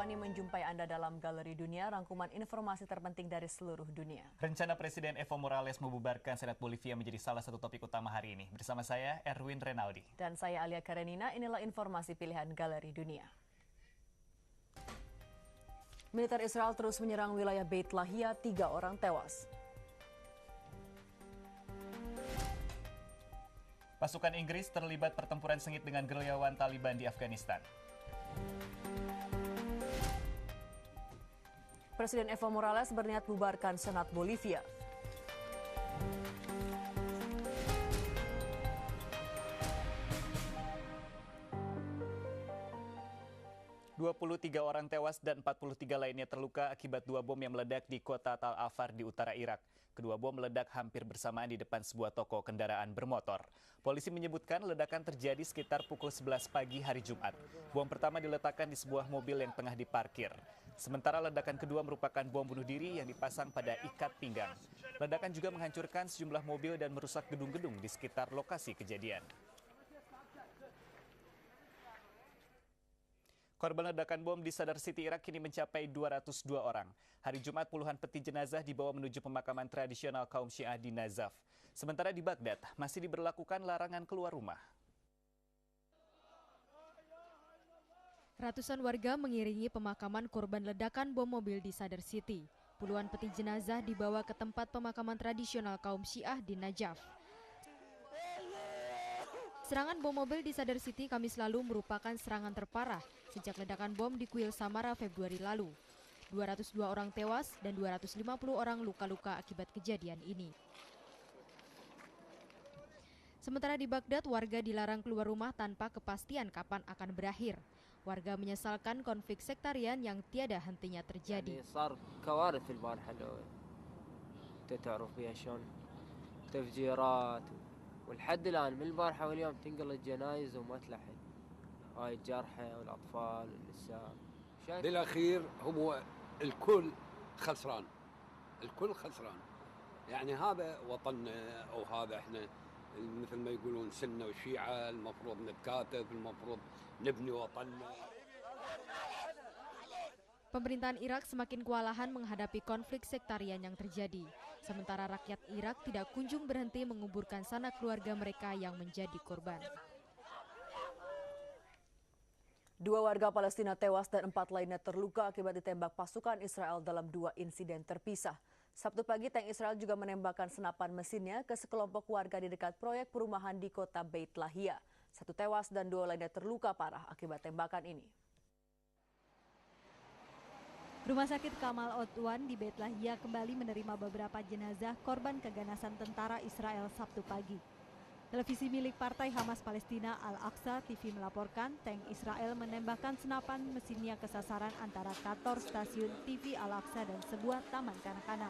Karyawani menjumpai Anda dalam Galeri Dunia, rangkuman informasi terpenting dari seluruh dunia. Rencana Presiden Evo Morales membubarkan Senat Bolivia menjadi salah satu topik utama hari ini. Bersama saya, Erwin Renaldi. Dan saya Alia Karenina, inilah informasi pilihan Galeri Dunia. Militer Israel terus menyerang wilayah Beit Lahia, 3 orang tewas. Pasukan Inggris terlibat pertempuran sengit dengan gerilyawan Taliban di Afghanistan. Presiden Evo Morales berniat bubarkan Senat Bolivia. Tiga orang tewas dan 43 lainnya terluka akibat 2 bom yang meledak di kota Tal Afar di utara Irak. Kedua bom meledak hampir bersamaan di depan sebuah toko kendaraan bermotor. Polisi menyebutkan ledakan terjadi sekitar pukul 11 pagi hari Jumat. Bom pertama diletakkan di sebuah mobil yang tengah diparkir. Sementara ledakan kedua merupakan bom bunuh diri yang dipasang pada ikat pinggang. Ledakan juga menghancurkan sejumlah mobil dan merusak gedung-gedung di sekitar lokasi kejadian. Korban ledakan bom di Sadr City, Irak kini mencapai 202 orang. Hari Jumat puluhan peti jenazah dibawa menuju pemakaman tradisional kaum Syiah di Nazaf. Sementara di Baghdad masih diberlakukan larangan keluar rumah. Ratusan warga mengiringi pemakaman korban ledakan bom mobil di Sadr City. Puluhan peti jenazah dibawa ke tempat pemakaman tradisional kaum Syiah di Najaf. Serangan bom mobil di Sadr City Kamis lalu merupakan serangan terparah sejak ledakan bom di Kuil Samara Februari lalu. 202 orang tewas dan 250 orang luka-luka akibat kejadian ini. Sementara di Baghdad, warga dilarang keluar rumah tanpa kepastian kapan akan berakhir. Warga menyesalkan konflik sektarian yang tiada hentinya terjadi. صار كوارث البارحة لو تعرف فيها شلون تفجيرات والحد الآن من البارحة واليوم تنقل الجنايز وما تلحق هاي الجرحى والأطفال والنساء. بالأخير هو الكل خسران، الكل خسران. يعني هذا وطننا أو هذا احنا مثل ما يقولون سنة وشيعة، المفروض نتكاتف، المفروض نبني وطننا. Pemerintahan Irak semakin kewalahan menghadapi konflik sektarian yang terjadi. Sementara rakyat Irak tidak kunjung berhenti menguburkan sanak keluarga mereka yang menjadi korban. 2 warga Palestina tewas dan 4 lainnya terluka akibat ditembak pasukan Israel dalam 2 insiden terpisah. Sabtu pagi, tank Israel juga menembakkan senapan mesinnya ke sekelompok warga di dekat proyek perumahan di kota Beit Lahia. 1 tewas dan 2 lainnya terluka parah akibat tembakan ini. Rumah sakit Kamal Otwan di Beit Lahia kembali menerima beberapa jenazah korban keganasan tentara Israel Sabtu pagi. Televisi milik Partai Hamas Palestina Al-Aqsa TV melaporkan tank Israel menembakkan senapan mesinnya ke sasaran antara kantor stasiun TV Al-Aqsa dan sebuah taman kanak-kanak.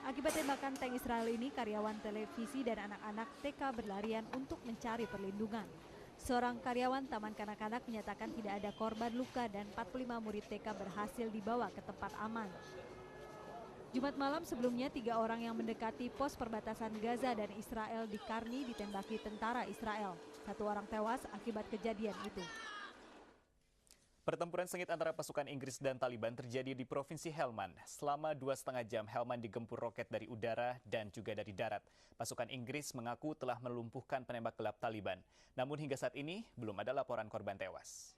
Akibat tembakan tank Israel ini, karyawan televisi dan anak-anak TK berlarian untuk mencari perlindungan. Seorang karyawan taman kanak-kanak menyatakan tidak ada korban luka dan 45 murid TK berhasil dibawa ke tempat aman. Jumat malam sebelumnya 3 orang yang mendekati pos perbatasan Gaza dan Israel di Karni ditembaki tentara Israel. 1 orang tewas akibat kejadian itu. Pertempuran sengit antara pasukan Inggris dan Taliban terjadi di Provinsi Helmand. Selama 2,5 jam, Helmand digempur roket dari udara dan juga dari darat. Pasukan Inggris mengaku telah melumpuhkan penembak gelap Taliban. Namun hingga saat ini belum ada laporan korban tewas.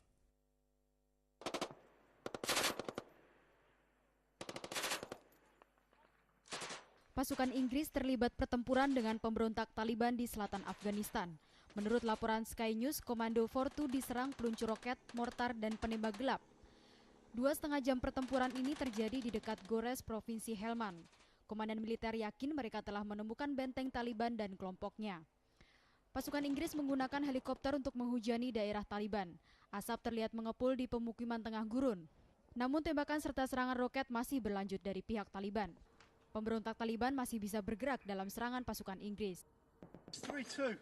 Pasukan Inggris terlibat pertempuran dengan pemberontak Taliban di selatan Afghanistan. Menurut laporan Sky News, Komando Fortu diserang peluncur roket, mortar, dan penembak gelap. 2,5 jam pertempuran ini terjadi di dekat Gores, Provinsi Helmand. Komandan militer yakin mereka telah menemukan benteng Taliban dan kelompoknya. Pasukan Inggris menggunakan helikopter untuk menghujani daerah Taliban. Asap terlihat mengepul di pemukiman tengah gurun. Namun tembakan serta serangan roket masih berlanjut dari pihak Taliban. Pemberontak Taliban masih bisa bergerak dalam serangan pasukan Inggris. 3-2.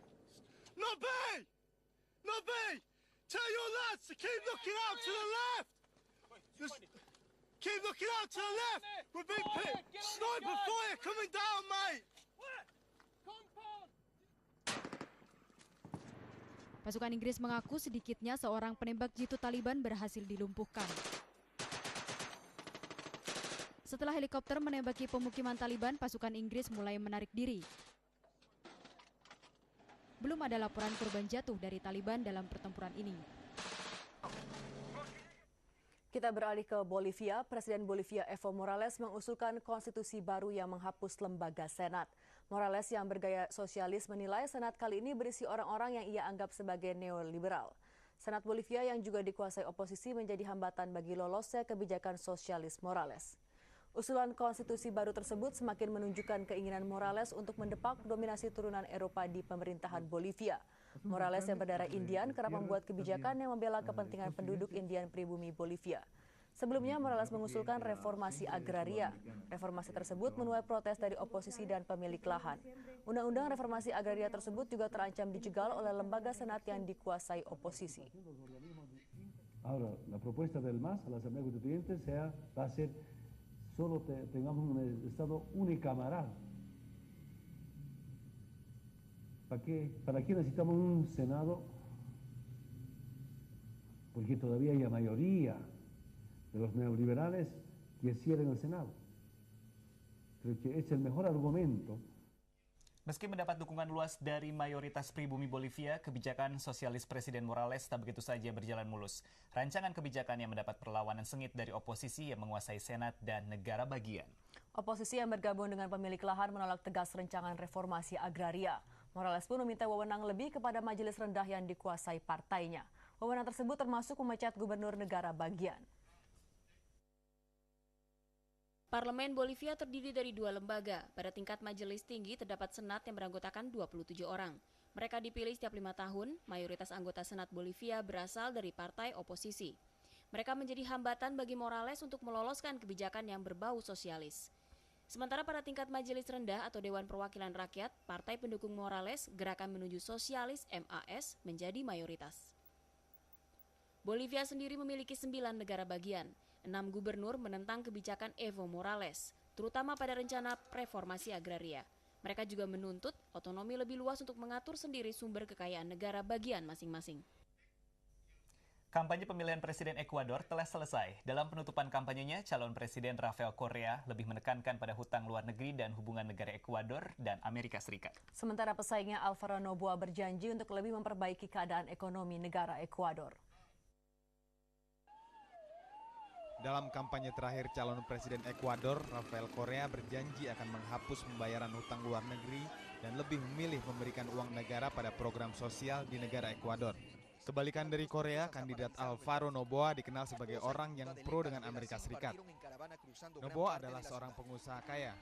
Lobby! Lobby! Tell your lads to keep looking out to the left! Keep looking out to the left! We're being picked! Sniper fire coming down, mate! Pasukan Inggris mengaku sedikitnya seorang penembak jitu Taliban berhasil dilumpuhkan. Setelah helikopter menembaki pemukiman Taliban, pasukan Inggris mulai menarik diri. Belum ada laporan korban jatuh dari Taliban dalam pertempuran ini. Kita beralih ke Bolivia. Presiden Bolivia Evo Morales mengusulkan konstitusi baru yang menghapus lembaga Senat. Morales yang bergaya sosialis menilai Senat kali ini berisi orang-orang yang ia anggap sebagai neoliberal. Senat Bolivia yang juga dikuasai oposisi menjadi hambatan bagi lolosnya kebijakan sosialis Morales. Usulan konstitusi baru tersebut semakin menunjukkan keinginan Morales untuk mendepak dominasi turunan Eropa di pemerintahan Bolivia. Morales yang berdarah Indian kerap membuat kebijakan yang membela kepentingan penduduk Indian pribumi Bolivia. Sebelumnya Morales mengusulkan reformasi agraria. Reformasi tersebut menuai protes dari oposisi dan pemilik lahan. Undang-undang reformasi agraria tersebut juga terancam dijegal oleh lembaga Senat yang dikuasai oposisi. Ahora, la propuesta del MAS a la Asamblea Constituyente va a ser solo tengamos un Estado unicameral. ¿Para qué necesitamos un Senado? Porque todavía hay mayoría de los neoliberales que cierren el Senado. Creo que es el mejor argumento. Meski mendapat dukungan luas dari mayoritas pribumi Bolivia, kebijakan sosialis Presiden Morales tak begitu saja berjalan mulus. Rancangan kebijakan yang mendapat perlawanan sengit dari oposisi yang menguasai Senat dan negara bagian. Oposisi yang bergabung dengan pemilik lahan menolak tegas rancangan reformasi agraria. Morales pun meminta wewenang lebih kepada majelis rendah yang dikuasai partainya. Wewenang tersebut termasuk memecat gubernur negara bagian. Parlemen Bolivia terdiri dari 2 lembaga. Pada tingkat majelis tinggi terdapat senat yang beranggotakan 27 orang. Mereka dipilih setiap 5 tahun, mayoritas anggota senat Bolivia berasal dari partai oposisi. Mereka menjadi hambatan bagi Morales untuk meloloskan kebijakan yang berbau sosialis. Sementara pada tingkat majelis rendah atau Dewan Perwakilan Rakyat, partai pendukung Morales, Gerakan Menuju Sosialis MAS, menjadi mayoritas. Bolivia sendiri memiliki 9 negara bagian. 6 gubernur menentang kebijakan Evo Morales, terutama pada rencana reformasi agraria. Mereka juga menuntut otonomi lebih luas untuk mengatur sendiri sumber kekayaan negara bagian masing-masing. Kampanye pemilihan Presiden Ekuador telah selesai. Dalam penutupan kampanyenya, calon Presiden Rafael Correa lebih menekankan pada hutang luar negeri dan hubungan negara Ekuador dan Amerika Serikat. Sementara pesaingnya Alvaro Noboa berjanji untuk lebih memperbaiki keadaan ekonomi negara Ekuador. Dalam kampanye terakhir calon Presiden Ekuador, Rafael Correa berjanji akan menghapus pembayaran hutang luar negeri dan lebih memilih memberikan uang negara pada program sosial di negara Ekuador. Kebalikan dari Korea, kandidat Alvaro Noboa dikenal sebagai orang yang pro dengan Amerika Serikat. Noboa adalah seorang pengusaha kaya.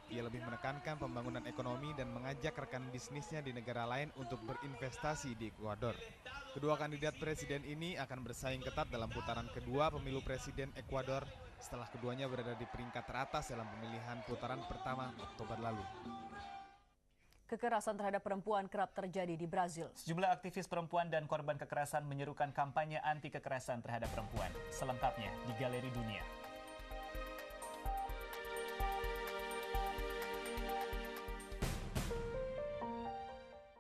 Ia lebih menekankan pembangunan ekonomi dan mengajak rekan bisnisnya di negara lain untuk berinvestasi di Ekuador. Kedua kandidat presiden ini akan bersaing ketat dalam putaran kedua pemilu presiden Ekuador setelah keduanya berada di peringkat teratas dalam pemilihan putaran pertama Oktober lalu. Kekerasan terhadap perempuan kerap terjadi di Brazil. Sejumlah aktivis perempuan dan korban kekerasan menyerukan kampanye anti kekerasan terhadap perempuan. Selengkapnya di Galeri Dunia.